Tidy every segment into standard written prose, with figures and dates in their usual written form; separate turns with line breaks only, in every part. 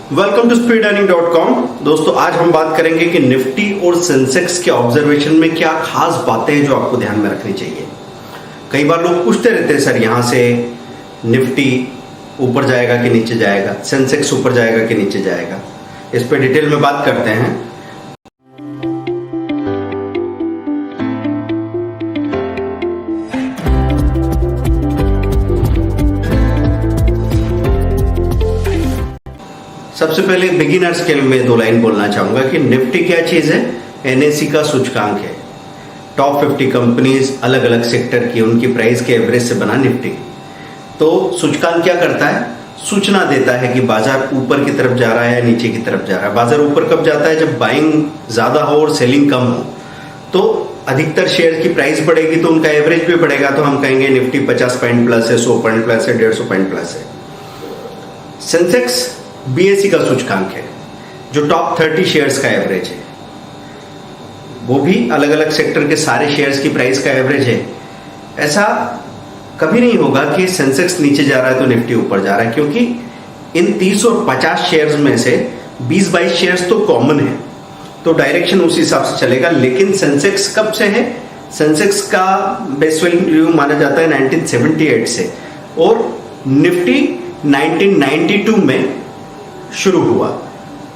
Welcome to speedearning.com। दोस्तों आज हम बात करेंगे कि निफ्टी और सेंसेक्स के ऑब्जर्वेशन में क्या खास बातें हैं जो आपको ध्यान में रखनी चाहिए। कई बार लोग पूछते रहते हैं सर यहाँ से निफ्टी ऊपर जाएगा कि नीचे जाएगा, सेंसेक्स ऊपर जाएगा कि नीचे जाएगा। इस पर डिटेल में बात करते हैं। सबसे पहले बिगिनर्स के लिए मैं दो लाइन बोलना चाहूंगा कि निफ्टी क्या चीज है। एनएसई का सूचकांक है। टॉप 50 कंपनीज अलग अलग सेक्टर की उनकी प्राइस के एवरेज से बना निफ्टी। तो सूचकांक क्या करता है, सूचना देता है कि बाजार ऊपर की तरफ जा रहा है या नीचे की तरफ जा रहा है। बाजार ऊपर कब जाता है, जब बाइंग ज्यादा हो और सेलिंग कम हो। तो अधिकतर शेयर की प्राइस बढ़ेगी तो उनका एवरेज भी बढ़ेगा। तो हम कहेंगे निफ्टी 50 पॉइंट प्लस है, 100 पॉइंट प्लस है, 150 पॉइंट प्लस है। सेंसेक्स बीएसई का सूचकांक है जो टॉप 30 शेयर्स का एवरेज है। वो भी अलग अलग सेक्टर के सारे शेयर्स की प्राइस का एवरेज है। ऐसा कभी नहीं होगा कि सेंसेक्स नीचे जा रहा है तो निफ्टी ऊपर जा रहा है, क्योंकि इन 30 और 50 शेयर्स में से 20-22 शेयर्स तो कॉमन है, तो डायरेक्शन उसी हिसाब से चलेगा। लेकिन सेंसेक्स कब से है, सेंसेक्स का बेस वैल्यू माना जाता है 1978 से, और निफ्टी 1992 में शुरू हुआ।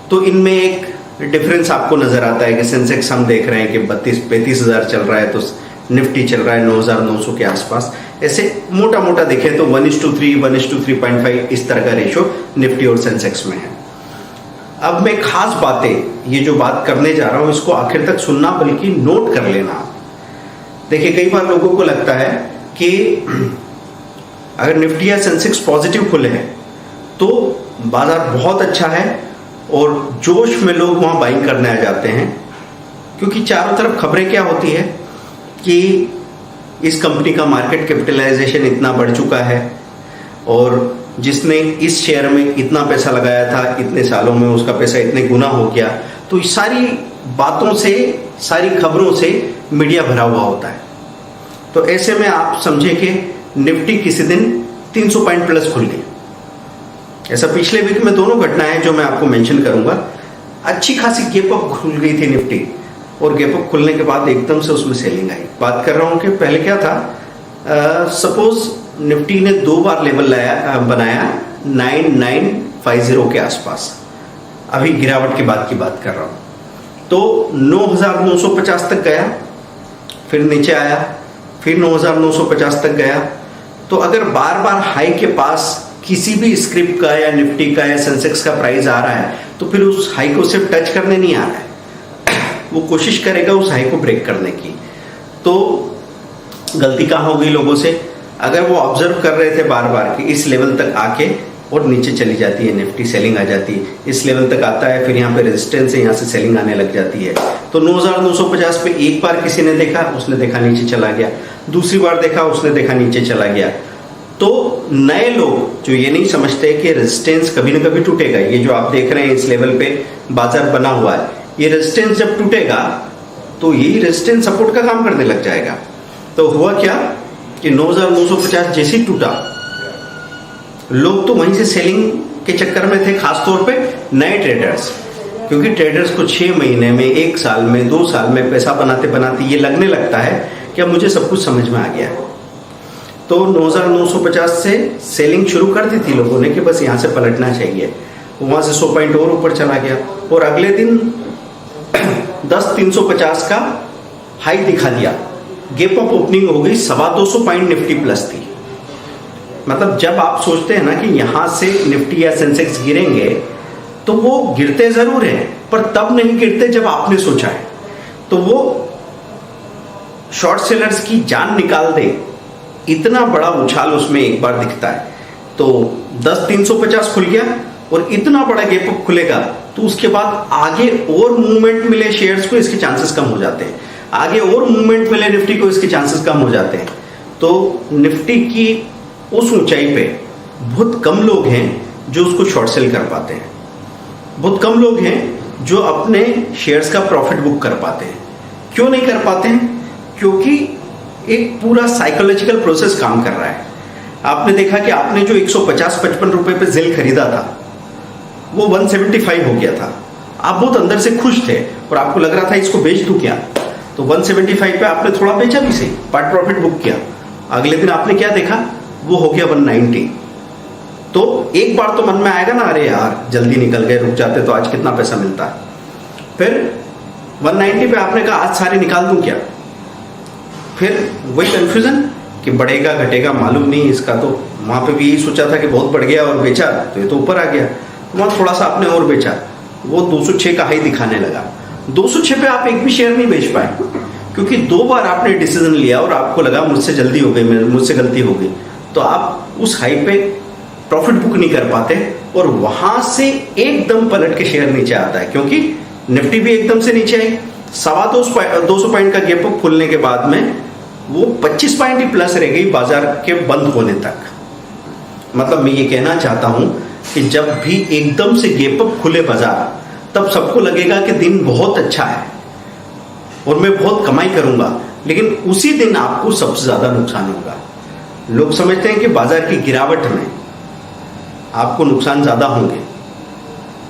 तो इनमें एक डिफरेंस आपको नजर आता है कि सेंसेक्स हम देख रहे हैं कि 32-33 हजार चल रहा है, तो निफ्टी चल रहा है 9,900 के आसपास। ऐसे मोटा मोटा देखें तो 1:3, 1:3.5 इस तरह का रेशो निफ्टी और सेंसेक्स में है। अब मैं खास बातें, ये जो बात करने जा रहा हूं इसको आखिर तक सुनना, बल्कि नोट कर लेना। देखिए कई बार लोगों को लगता है कि अगर निफ्टी या सेंसेक्स पॉजिटिव खुले हैं तो बाजार बहुत अच्छा है और जोश में लोग वहां बाइंग करने आ जाते हैं, क्योंकि चारों तरफ खबरें क्या होती है कि इस कंपनी का मार्केट कैपिटलाइजेशन इतना बढ़ चुका है और जिसने इस शेयर में इतना पैसा लगाया था इतने सालों में उसका पैसा इतने गुना हो गया। तो इस सारी बातों से, सारी खबरों से मीडिया भरा हुआ होता है। तो ऐसे में आप समझे कि निफ्टी किसी दिन 300 पॉइंट प्लस खुल गई। ऐसा पिछले वीक में दोनों घटनाएं जो मैं आपको मेंशन करूंगा। अच्छी खासी गैप अप खुल गई थी निफ्टी, और गैप अप खुलने के बाद एकदम से उसमें सेलिंग आई। बात कर रहा हूं कि पहले क्या था, सपोज निफ्टी ने 2 बार लेवल बनाया 9950 के आसपास। अभी गिरावट के बाद की बात कर रहा हूं। तो 9,950 तक गया, फिर नीचे आया, फिर 9,950 तक गया। तो अगर बार बार हाई के पास किसी भी स्क्रिप्ट का या निफ्टी का या सेंसेक्स का प्राइस आ रहा है तो फिर उस हाई को सिर्फ टच करने नहीं आ रहा है, वो कोशिश करेगा उस हाई को ब्रेक करने की। तो गलती कहाँ हो गई लोगों से, अगर वो ऑब्जर्व कर रहे थे बार बार कि इस लेवल तक आके और नीचे चली जाती है निफ्टी, सेलिंग आ जाती है, इस लेवल तक आता है, फिर यहाँ पे रेजिस्टेंस है, यहाँ से सेलिंग आने लग जाती है। तो 9,950 पे एक बार किसी ने देखा, उसने देखा नीचे चला गया, दूसरी बार देखा उसने देखा नीचे चला गया। तो नए लोग जो ये नहीं समझते कि रेजिस्टेंस कभी ना कभी टूटेगा, ये जो आप देख रहे हैं इस लेवल पे बाजार बना हुआ है, ये रेजिस्टेंस जब टूटेगा तो यही रेजिस्टेंस सपोर्ट का काम करने लग जाएगा। तो हुआ क्या कि 9,950 जैसे ही टूटा, लोग तो वहीं से सेलिंग के चक्कर में थे, खासतौर पे नए ट्रेडर्स, क्योंकि ट्रेडर्स को 6 महीने में, 1 साल में, 2 साल में पैसा बनाते बनाते ये लगने लगता है कि अब मुझे सब कुछ समझ में आ गया। तो 9,950 से सेलिंग शुरू कर दी थी लोगों ने कि बस यहाँ से पलटना चाहिए। वहां से 100 पॉइंट और ऊपर चला गया, और अगले दिन 10,350 का हाई दिखा दिया। गैप अप ओपनिंग हो गई, 225 पॉइंट निफ्टी प्लस थी। मतलब जब आप सोचते हैं ना कि यहां से निफ्टी या सेंसेक्स गिरेंगे, तो वो गिरते जरूर हैं, पर तब नहीं गिरते जब आपने सोचा है। तो वो शॉर्ट सेलर्स की जान निकाल दे, इतना बड़ा उछाल उसमें एक बार दिखता है। तो 10,350 खुल गया और इतना बड़ा गैप अप खुलेगा तो उसके बाद आगे और मूवमेंट मिले शेयर्स को, इसके चांसेस कम हो जाते हैं। आगे और मूवमेंट मिले निफ्टी को, इसके चांसेस कम हो जाते हैं। तो निफ्टी की उस ऊंचाई पे बहुत कम लोग हैं जो उसको शॉर्ट सेल कर पाते हैं। बहुत कम लोग हैं जो अपने शेयर्स का प्रॉफिट बुक कर पाते हैं। क्यों नहीं कर पाते हैं? क्योंकि एक पूरा साइकोलॉजिकल प्रोसेस काम कर रहा है। आपने देखा कि आपने जो 150-55 रुपए पे जेल खरीदा था, वो 175 हो गया था, आप बहुत अंदर से खुश थे और आपको लग रहा था इसको बेच दूं क्या, तो 175 पे आपने थोड़ा बेचा भी सही, पार्ट प्रॉफिट बुक किया। अगले दिन आपने क्या देखा, वो हो गया 190। तो एक बार तो मन में आएगा ना, अरे यार जल्दी निकल गए, रुक जाते तो आज कितना पैसा मिलता। फिर 190 पे आपने कहा आज सारे निकाल दूं क्या, फिर वही कंफ्यूजन कि बढ़ेगा घटेगा मालूम नहीं इसका, तो वहां पे भी यही सोचा था कि बहुत बढ़ गया और बेचा तो ये तो ऊपर आ गया, तो वहां थोड़ा सा आपने और बेचा, वो 206 का हाई दिखाने लगा। 206 पे आप एक भी शेयर नहीं बेच पाए, क्योंकि 2 बार आपने डिसीजन लिया और आपको लगा मुझसे जल्दी हो गई, मुझसे गलती हो गई, तो आप उस हाई पे प्रॉफिट बुक नहीं कर पाते और वहां से एकदम पलट के शेयर नीचे आता है। क्योंकि निफ्टी भी एकदम से नीचे आई, 200 पॉइंट का गैप अप खुलने के बाद में वो 25 पॉइंट ही प्लस रह गई बाजार के बंद होने तक। मतलब मैं ये कहना चाहता हूं कि जब भी एकदम से गैप अप खुले बाजार, तब सबको लगेगा कि दिन बहुत अच्छा है और मैं बहुत कमाई करूंगा, लेकिन उसी दिन आपको सबसे ज्यादा नुकसान होगा। लोग समझते हैं कि बाजार की गिरावट में आपको नुकसान ज्यादा होंगे,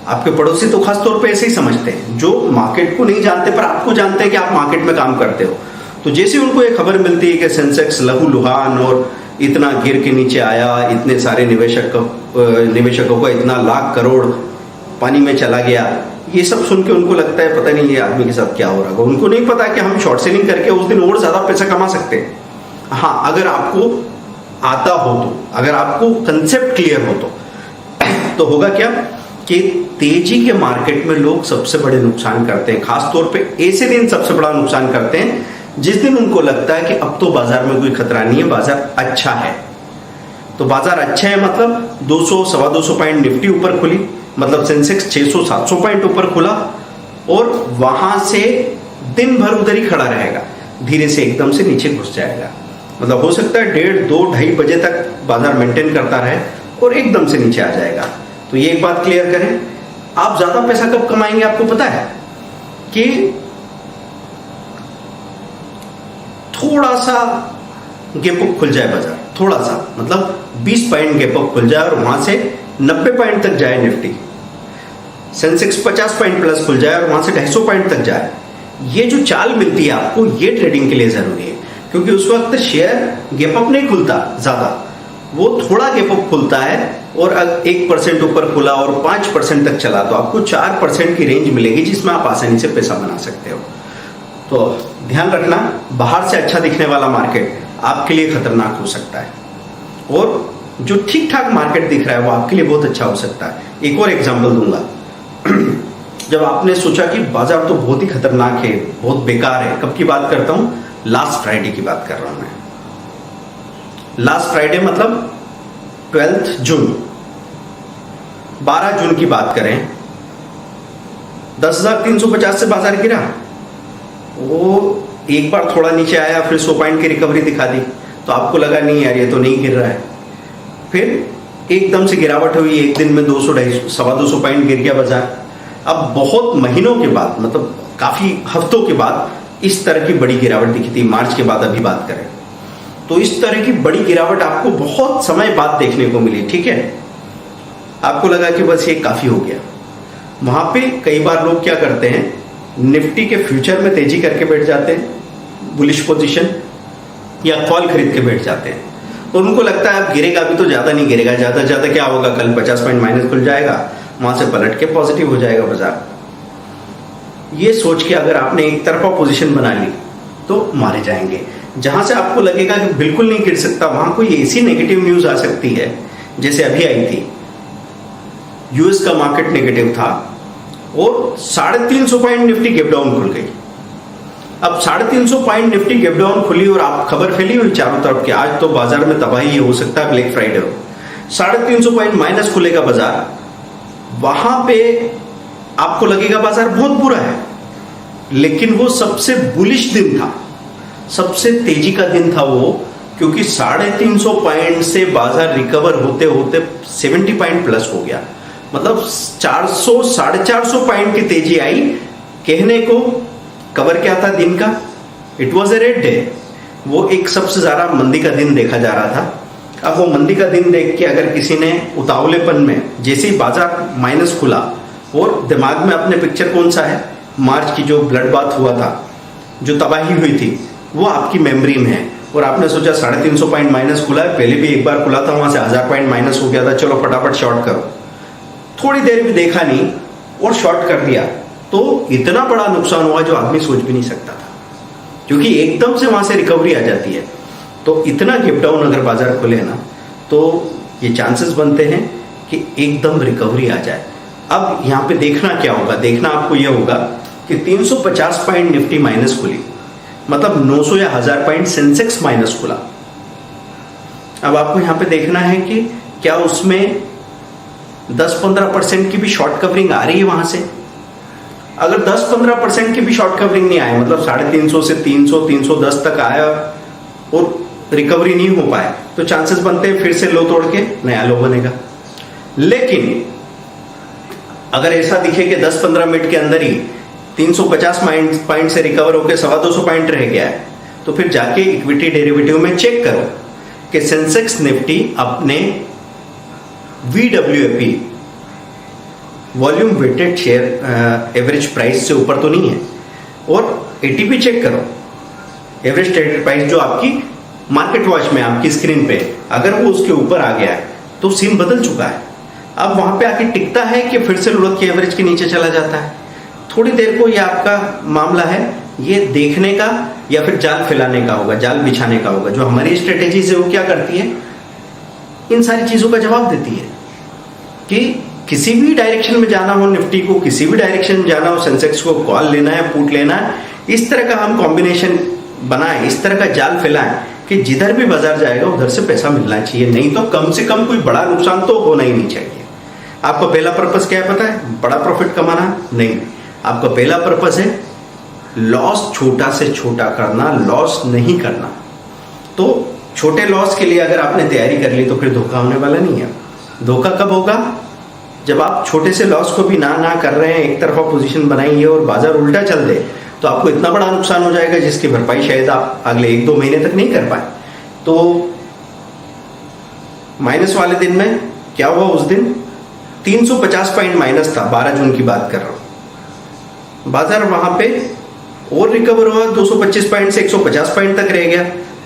आपके पड़ोसी तो खास तौर पे ऐसे ही समझते हैं, जो मार्केट को नहीं जानते पर आपको जानते हैं कि आप मार्केट में काम करते हो। तो जैसे उनको एक खबर मिलती है कि सेंसेक्स लहूलुहान और इतना गिर के नीचे आया, इतने सारे निवेशकों का इतना लाख करोड़ पानी में चला गया, ये सब सुन के उनको लगता है पता नहीं ये आदमी के साथ क्या हो रहा है। उनको नहीं पता कि हम शॉर्ट सेलिंग करके उस दिन और ज्यादा पैसा कमा सकते हैं। हाँ, अगर आपको आता हो तो, अगर आपको कंसेप्ट क्लियर हो तो होगा क्या कि तेजी के मार्केट में लोग सबसे बड़े नुकसान करते हैं। खास तौर पे ऐसे दिन सबसे बड़ा नुकसान करते हैं जिस दिन उनको लगता है कि अब तो बाजार में कोई खतरा नहीं है, बाजार अच्छा है। तो बाजार अच्छा है मतलब 200 सवा 200 पॉइंट निफ्टी ऊपर खुली, मतलब सेंसेक्स 600-700 पॉइंट ऊपर खुला और वहां से दिन भर उधर ही खड़ा रहेगा, धीरे से एकदम से नीचे घुस जाएगा। मतलब हो सकता है 1:30, 2, 2:30 बजे तक बाजार मेंटेन करता रहे और एकदम से नीचे आ जाएगा। तो ये एक बात क्लियर करें, आप ज्यादा पैसा कब कमाएंगे आपको पता है कि थोड़ा सा गैप अप खुल जाए बाजार, थोड़ा सा मतलब 20 पॉइंट गैप अप खुल जाए और वहां से 90 पॉइंट तक जाए निफ्टी, सेंसेक्स 50 पॉइंट प्लस खुल जाए और वहां से 250 पॉइंट तक जाए। ये जो चाल मिलती है आपको, ये ट्रेडिंग के लिए जरूरी है, क्योंकि उस वक्त शेयर गैप अप नहीं खुलता ज्यादा, वो थोड़ा गैप अप खुलता है और 1% ऊपर खुला और 5% तक चला तो आपको 4% की रेंज मिलेगी जिसमें आप आसानी से पैसा बना सकते हो। तो ध्यान रखना, बाहर से अच्छा दिखने वाला मार्केट आपके लिए खतरनाक हो सकता है और जो ठीक ठाक मार्केट दिख रहा है वो आपके लिए बहुत अच्छा हो सकता है। एक और एग्जांपल दूंगा। जब आपने सोचा कि बाजार तो बहुत ही खतरनाक है, बहुत बेकार है, कब की बात करता हूं, लास्ट फ्राइडे की बात कर रहा हूं मैं। लास्ट फ्राइडे मतलब 12 जून, 12 जून की बात करें, 10,350 से बाजार गिरा, वो एक बार थोड़ा नीचे आया, फिर 100 पॉइंट की रिकवरी दिखा दी, तो आपको लगा नहीं यार ये तो नहीं गिर रहा है। फिर एकदम से गिरावट हुई, एक दिन में 200, 250, सवा 200 पॉइंट गिर गया बाजार। अब बहुत महीनों के बाद, मतलब काफी हफ्तों के बाद इस तरह की बड़ी गिरावट दिखी थी। मार्च के बाद अभी बात करें तो इस तरह की बड़ी गिरावट आपको बहुत समय बाद देखने को मिली। ठीक है, आपको लगा कि बस ये काफी हो गया। वहां पे कई बार लोग क्या करते हैं, निफ्टी के फ्यूचर में तेजी करके बैठ जाते हैं, बुलिश पोजीशन, या कॉल खरीद के बैठ जाते हैं और उनको लगता है अब गिरेगा भी तो ज्यादा नहीं गिरेगा, ज्यादा ज्यादा क्या होगा, कल 50 पॉइंट माइनस खुल जाएगा, वहां से पलट के पॉजिटिव हो जाएगा बाजार। ये सोच के अगर आपने एक तरफा पोजीशन बना ली तो मारे जाएंगे। जहां से आपको लगेगा कि बिल्कुल नहीं गिर सकता, वहां कोई ऐसी नेगेटिव न्यूज आ सकती है, जैसे अभी आई थी, यूएस का मार्केट नेगेटिव था और 350 पॉइंट निफ्टी गैप डाउन खुल गई। अब 350 पॉइंट निफ्टी गैप डाउन खुली और आप खबर फैली हुई चारों तरफ कि आज तो बाजार में तबाही हो सकता है, ब्लैक फ्राइडे हो, 350 पॉइंट माइनस खुलेगा बाजार। वहां पे आपको लगेगा बाजार बहुत बुरा है, लेकिन वो सबसे बुलिश दिन था, सबसे तेजी का दिन था वो, क्योंकि 350 पॉइंट से बाजार रिकवर होते होते 70 पॉइंट प्लस हो गया। मतलब 400 450 पॉइंट की तेजी आई। कहने को कवर क्या था दिन का, it was a red day, वो एक सबसे ज्यादा मंदी का दिन देखा जा रहा था। अब वो मंदी का दिन देख के अगर किसी ने उतावलेपन में जैसे ही बाजार माइनस खुला और दिमाग में अपने पिक्चर कौन सा है, मार्च की जो ब्लड बाथ हुआ था, जो तबाही हुई थी, वो आपकी मेमोरी में है और आपने सोचा 350 पॉइंट माइनस खुला है, पहले भी एक बार खुला था वहां से 1000 पॉइंट माइनस हो गया था, चलो फटाफट शॉर्ट करो। थोड़ी देर भी देखा नहीं और शॉर्ट कर दिया तो इतना बड़ा नुकसान हुआ जो आदमी सोच भी नहीं सकता था, क्योंकि एकदम से वहां से रिकवरी आ जाती है। तो इतना गैप डाउन अगर बाजार खुले ना तो ये चांसेस बनते हैं कि एकदम रिकवरी आ जाए। अब यहां पे देखना क्या होगा, देखना आपको यह होगा कि 350 पॉइंट निफ्टी माइनस खुली, मतलब 900 या 1000 पॉइंट सेंसेक्स माइनस खुला। अब आपको यहां पे देखना है कि क्या उसमें 10-15% की भी शॉर्ट कवरिंग आ रही है वहां से। अगर 10-15% की भी शॉर्ट कवरिंग नहीं आए, मतलब 350 से 300-310 तक आया और रिकवरी नहीं हो पाए, तो चांसेस बनते हैं फिर से लो तोड़ के नया लो बनेगा। लेकिन अगर ऐसा दिखे कि 10-15 मिनट के अंदर ही 350 पॉइंट से रिकवर होकर 250 पॉइंट रह गया है, तो फिर जाके इक्विटी डेरिवेटिव में चेक करो कि सेंसेक्स निफ्टी अपने VWAP volume weighted share average price से ऊपर तो नहीं है, और ATP चेक करो, एवरेज ट्रेडेड प्राइस जो आपकी मार्केट वॉच में आपकी स्क्रीन पे, अगर वो उसके ऊपर आ गया है तो सीन बदल चुका है। अब वहां पे आके टिकता है कि फिर से जरूरत की एवरेज के नीचे चला जाता है। थोड़ी देर को ये आपका मामला है, ये देखने का या फिर जाल फैलाने का होगा, जाल बिछाने का होगा। जो हमारी स्ट्रेटेजी है वो क्या करती है, इन सारी चीजों का जवाब देती है कि किसी भी डायरेक्शन में जाना हो निफ्टी को, किसी भी डायरेक्शन में जाना हो सेंसेक्स को, कॉल लेना है, पुट लेना है, इस तरह का हम कॉम्बिनेशन बनाएं, इस तरह का जाल फैलाएं कि जिधर भी बाजार जाएगा उधर से पैसा मिलना चाहिए, नहीं तो कम से कम कोई बड़ा नुकसान तो होना ही नहीं चाहिए। आपका पहला पर्पस क्या है पता है? बड़ा प्रॉफिट कमाना नहीं, आपका पहला पर्पस है लॉस छोटा से छोटा करना, लॉस नहीं करना। तो छोटे लॉस के लिए अगर आपने तैयारी कर ली तो फिर धोखा होने वाला नहीं है। धोखा कब होगा? जब आप छोटे से लॉस को भी ना कर रहे हैं, एक तरफा पोजीशन बनाई है और बाजार उल्टा चल दे, तो आपको इतना बड़ा नुकसान हो जाएगा जिसकी भरपाई शायद आप अगले 1-2 महीने तक नहीं कर पाए। तो माइनस वाले दिन में क्या हुआ? उस दिन 350 पॉइंट माइनस था, 12 जून की बात कर रहा हूं। बाजार वहां पे और रिकवर हुआ, 225 पॉइंट से 150 पॉइंट तक रह गया,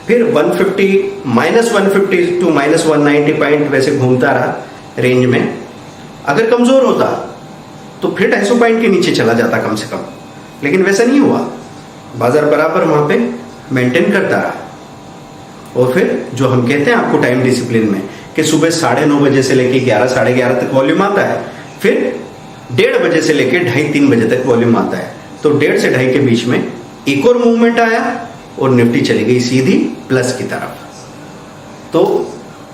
फिर 150 -150 टू -190 पॉइंट वैसे घूमता रहा रेंज में। अगर कमजोर होता तो फिर 250 पॉइंट के नीचे चला जाता कम से कम, लेकिन वैसा नहीं हुआ। बाजार बराबर वहां पे मेंटेन करता रहा। और फिर जो हम कहते हैं आपको टाइम डिसिप्लिन में कि सुबह 9:30 बजे से लेके 11, 11:30 तक वॉल्यूम आता है, फिर 1:30 बजे से लेके 2:30-3 बजे तक वॉल्यूम आता है। तो 1:30 से 2:30 के बीच में एक और मूवमेंट आया और निफ्टी चली गई सीधी प्लस की तरफ। तो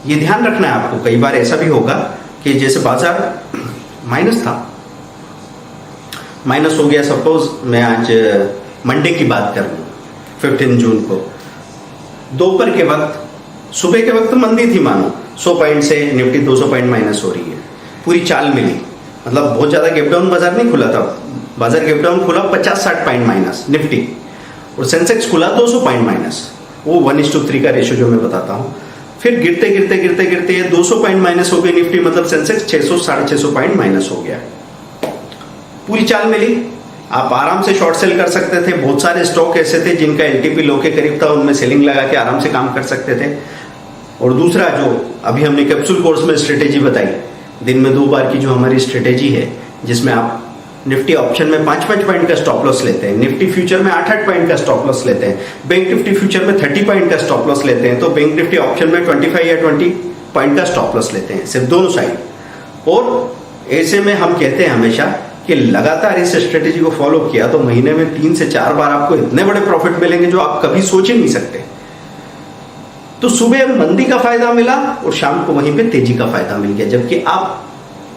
ये ध्यान रखना है आपको। कई बार ऐसा भी होगा कि जैसे बाजार माइनस था, माइनस हो गया, सपोज मैं आज मंडे की बात कर लूं 15 जून को, दोपहर के वक्त, सुबह के वक्त मंदी थी, मानो 100 पॉइंट से निफ्टी 200 पॉइंट माइनस हो रही है, पूरी चाल मिली, मतलब बहुत ज्यादा गैप डाउन बाजार नहीं खुला था। बाजार गैप डाउन खुला 50-60 पॉइंट माइनस निफ्टी, और सेंसेक्स खुला 200 पॉइंट माइनस, वो 1:3 का रेशियो जो मैं बताता हूं। फिर गिरते गिरते गिरते गिरते 200 पॉइंट माइनस हो गई निफ्टी, मतलब सेंसेक्स 600-650 पॉइंट माइनस हो गया, पूरी चाल मिली। आप आराम से शॉर्ट सेल कर सकते थे। बहुत सारे स्टॉक ऐसे थे जिनका एलटीपी लो के करीब था, उनमें सेलिंग लगा के आराम से काम कर सकते थे। और दूसरा, जो अभी हमने कैप्सूल कोर्स में स्ट्रेटेजी बताई, दिन में 2 बार की जो हमारी स्ट्रेटेजी है, जिसमें आप निफ्टी ऑप्शन में 5-5 पॉइंट का स्टॉप लॉस लेते हैं, निफ्टी फ्यूचर में 8-8 पॉइंट का स्टॉप लॉस लेते हैं, बैंक निफ्टी फ्यूचर में 30 पॉइंट का स्टॉप लॉस लेते हैं, तो बैंक निफ्टी ऑप्शन में 25 या 20 पॉइंट का स्टॉप लॉस लेते हैं, सिर्फ दोनों साइड। और ऐसे में हम कहते हैं हमेशा कि लगातार इस स्ट्रेटेजी को फॉलो किया तो महीने में 3 से 4 बार आपको इतने बड़े प्रॉफिट मिलेंगे जो आप कभी सोच ही नहीं सकते। तो सुबह मंदी का फायदा मिला और शाम को वहीं पे तेजी का फायदा मिल गया, जबकि आप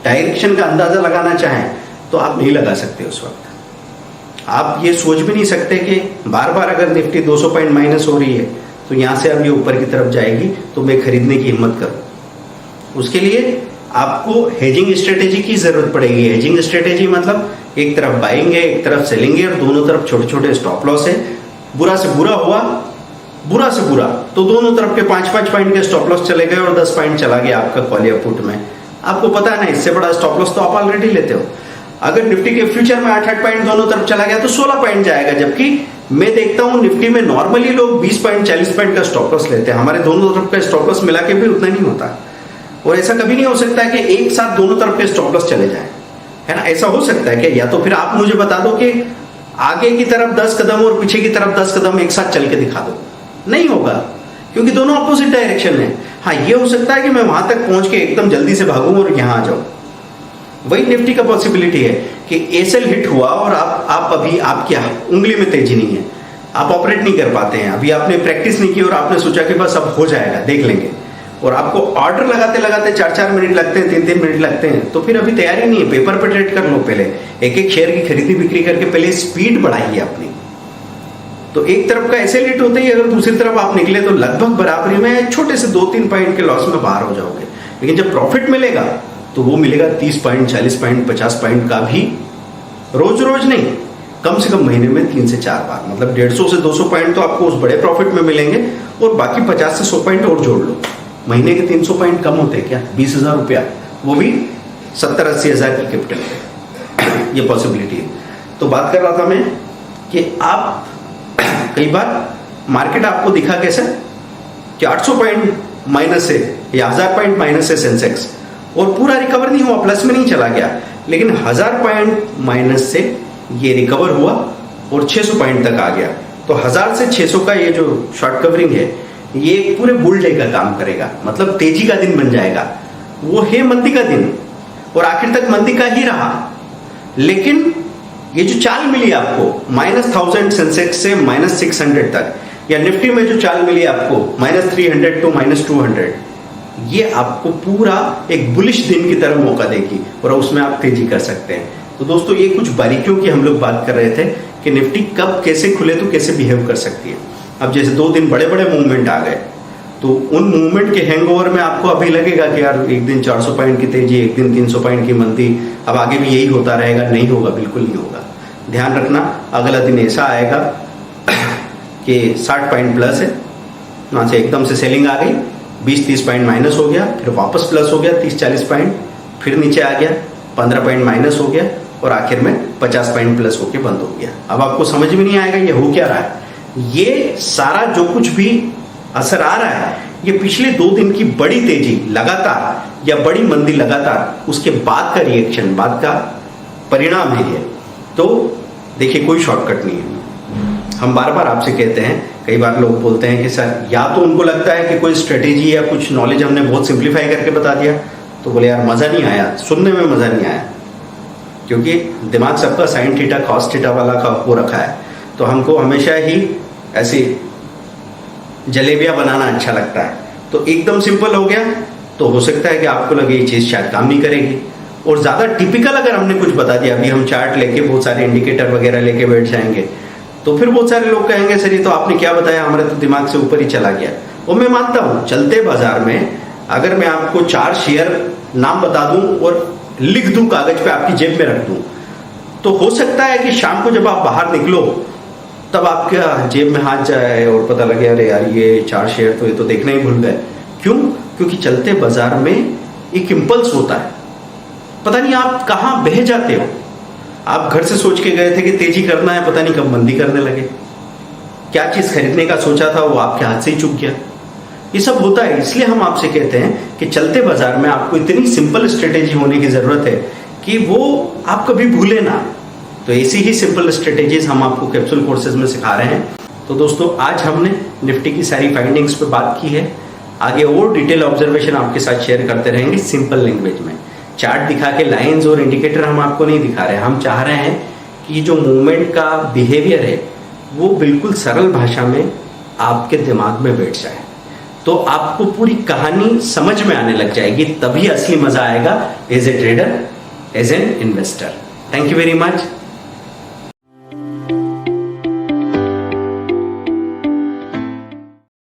डायरेक्शन का अंदाजा लगाना चाहें तो आप नहीं लगा सकते। उस वक्त आप ये सोच भी नहीं सकते कि बार बार अगर निफ्टी 200 पॉइंट माइनस हो रही है तो यहां से अब ये ऊपर की तरफ जाएगी तो मैं खरीदने की हिम्मत करूं। उसके लिए आपको हेजिंग स्ट्रेटेजी की जरूरत पड़ेगी। हेजिंग स्ट्रेटेजी मतलब एक तरफ बाइंग है, एक तरफ सेलिंग है, और दोनों तरफ छोटे छोटे स्टॉप लॉस है। बुरा से बुरा हुआ बुरा से बुरा, तो दोनों तरफ के 5-5 पॉइंट के स्टॉप लॉस चले गए और 10 पॉइंट चला गया आपका कॉल या पुट में। आपको पता है ना, इससे बड़ा स्टॉप लॉस तो आप ऑलरेडी लेते हो। अगर निफ्टी के फ्यूचर में 8-8 पॉइंट दोनों तरफ चला गया तो 16 पॉइंट जाएगा, जबकि मैं देखता हूं निफ्टी में नॉर्मली लोग 20 पॉइंट 40 पॉइंट का स्टॉप लॉस लेते हैं। हमारे दोनों तरफ का स्टॉप लॉस मिला के भी उतना नहीं होता, और ऐसा कभी नहीं हो सकता कि एक साथ दोनों तरफ के स्टॉप लॉस चले जाए, है ना। ऐसा हो सकता है क्या? या तो फिर आप मुझे बता दो कि आगे की तरफ 10 कदम और पीछे की तरफ 10 कदम एक साथ चल के दिखा दो। नहीं होगा, क्योंकि दोनों अपोजिट डायरेक्शन है। हाँ, ये हो सकता है कि मैं वहां तक पहुंच के एकदम जल्दी से भागूं और यहां आ जाऊं। वही निफ्टी का पॉसिबिलिटी है कि एसएल हिट हुआ और आप अभी आपकी उंगली में तेजी नहीं है, आप ऑपरेट नहीं कर पाते हैं, अभी आपने प्रैक्टिस नहीं की और आपने सोचा कि बस अब हो जाएगा, देख लेंगे, और आपको ऑर्डर लगाते लगाते 4-4 मिनट लगते हैं, 3-3 मिनट लगते हैं, तो फिर अभी तैयारी नहीं है। पेपर पे ट्रेड कर लो, पहले एक एक शेयर की खरीदी बिक्री करके पहले स्पीड बढ़ाइए अपनी। तो एक तरफ का एसएल हिट होते ही अगर दूसरी तरफ आप निकले तो लगभग बराबरी में छोटे से 2-3 पॉइंट के लॉस में बाहर हो जाओगे। लेकिन जब प्रॉफिट मिलेगा तो वो मिलेगा 30 पॉइंट, 40 पॉइंट, 50 पॉइंट का भी, रोज रोज नहीं, कम से कम महीने में 3 से 4 बार। मतलब 150 से 200 पॉइंट तो आपको उस बड़े प्रॉफिट में मिलेंगे, और बाकी 50 से 100 पॉइंट और जोड़ लो। महीने के 300 पॉइंट कम होते हैं क्या? 20,000 रुपया, वो भी 70-80 हजार की कैपिटल पे। ये पॉसिबिलिटी है। तो बात कर रहा था मैं कि आप कई बार मार्केट आपको दिखा कैसे कि 800 पॉइंट माइनस है या 1000 पॉइंट माइनस है सेंसेक्स, और पूरा रिकवर नहीं हुआ, प्लस में नहीं चला गया, लेकिन 1000 पॉइंट माइनस से ये रिकवर हुआ और 600 पॉइंट तक आ गया। तो 1000 से 600 का ये जो शॉर्ट कवरिंग है, ये पूरे बुल डे का काम करेगा, मतलब तेजी का दिन बन जाएगा। वो है मंदी का दिन, और आखिर तक मंदी का ही रहा। लेकिन ये जो चाल मिली आपको -1000 सेंसेक्स से -600 तक, या निफ्टी में जो चाल मिली आपको -300 टू -200, ये आपको पूरा एक बुलिश दिन की तरह मौका देगी, और उसमें आप तेजी कर सकते हैं। तो दोस्तों, ये कुछ बारीकियों की हम लोग बात कर रहे थे कि निफ्टी कब कैसे खुले तो कैसे बिहेव कर सकती है। अब जैसे 2 दिन बड़े बड़े मूवमेंट आ गए, तो उन मूवमेंट के हैंगओवर में आपको अभी लगेगा कि यार एक दिन 400 पॉइंट की तेजी, एक दिन 300 पॉइंट की मंदी, अब आगे भी यही होता रहेगा। नहीं होगा, बिल्कुल नहीं होगा। ध्यान रखना, अगला दिन ऐसा आएगा कि 60 पॉइंट प्लस है, वहां से एकदम से सेलिंग आ गई, 20-30 पॉइंट माइनस हो गया, फिर वापस प्लस हो गया 30-40 पॉइंट, फिर नीचे आ गया, 15 पॉइंट माइनस हो गया, और आखिर में 50 पॉइंट प्लस होके बंद हो गया। अब आपको समझ में नहीं आएगा ये हो क्या रहा है। ये सारा जो कुछ भी असर आ रहा है, ये पिछले 2 दिन की बड़ी तेजी लगातार या बड़ी मंदी लगातार, उसके बाद का रिएक्शन, बाद का परिणाम है ये। तो देखिए, कोई शॉर्टकट नहीं है। हम बार बार आपसे कहते हैं, कई बार लोग बोलते हैं कि सर, या तो उनको लगता है कि कोई स्ट्रेटेजी या कुछ नॉलेज हमने बहुत सिंप्लीफाई करके बता दिया, तो बोले यार मजा नहीं आया, सुनने में मजा नहीं आया, क्योंकि दिमाग सबका साइन थीटा कॉस थीटा वाला का हो रखा है। तो हमको हमेशा ही ऐसी जलेबियां बनाना अच्छा लगता है। तो एकदम सिंपल हो गया तो हो सकता है कि आपको लगे ये चीज शायद काम नहीं करेगी, और ज्यादा टिपिकल अगर हमने कुछ बता दिया, अभी हम चार्ट लेके बहुत सारे इंडिकेटर वगैरह लेके बैठ जाएंगे, तो फिर बहुत सारे लोग कहेंगे सर ये तो आपने क्या बताया, हमारे तो दिमाग से ऊपर ही चला गया। वो मैं मानता हूं, चलते बाजार में अगर मैं आपको 4 शेयर नाम बता दूं और लिख दूं कागज पे, आपकी जेब में रख दूं, तो हो सकता है कि शाम को जब आप बाहर निकलो तब आपके जेब में हाथ जाए और पता लगे अरे यार ये 4 शेयर तो ये तो देखना ही भूल गए। क्यों? क्योंकि चलते बाजार में एक इंपल्स होता है, पता नहीं आप कहां बह जाते हो। आप घर से सोच के गए थे कि तेजी करना है, पता नहीं कब मंदी करने लगे, क्या चीज खरीदने का सोचा था वो आपके हाथ से ही चूक गया। ये सब होता है, इसलिए हम आपसे कहते हैं कि चलते बाजार में आपको इतनी सिंपल स्ट्रेटेजी होने की जरूरत है कि वो आप कभी भूले ना। तो ऐसी ही सिंपल स्ट्रेटेजीज हम आपको कैप्सूल कोर्सेज में सिखा रहे हैं। तो दोस्तों, आज हमने निफ्टी की सारी फाइंडिंग्स पे बात की है, आगे और डिटेल ऑब्जर्वेशन आपके साथ शेयर करते रहेंगे सिंपल लैंग्वेज में। चार्ट दिखा के लाइंस और इंडिकेटर हम आपको नहीं दिखा रहे हैं, हम चाह रहे हैं कि जो मूवमेंट का बिहेवियर है वो बिल्कुल सरल भाषा में आपके दिमाग में बैठ जाए, तो आपको पूरी कहानी समझ में आने लग जाएगी, तभी असली मजा आएगा as a trader, as an investor. Thank you very much.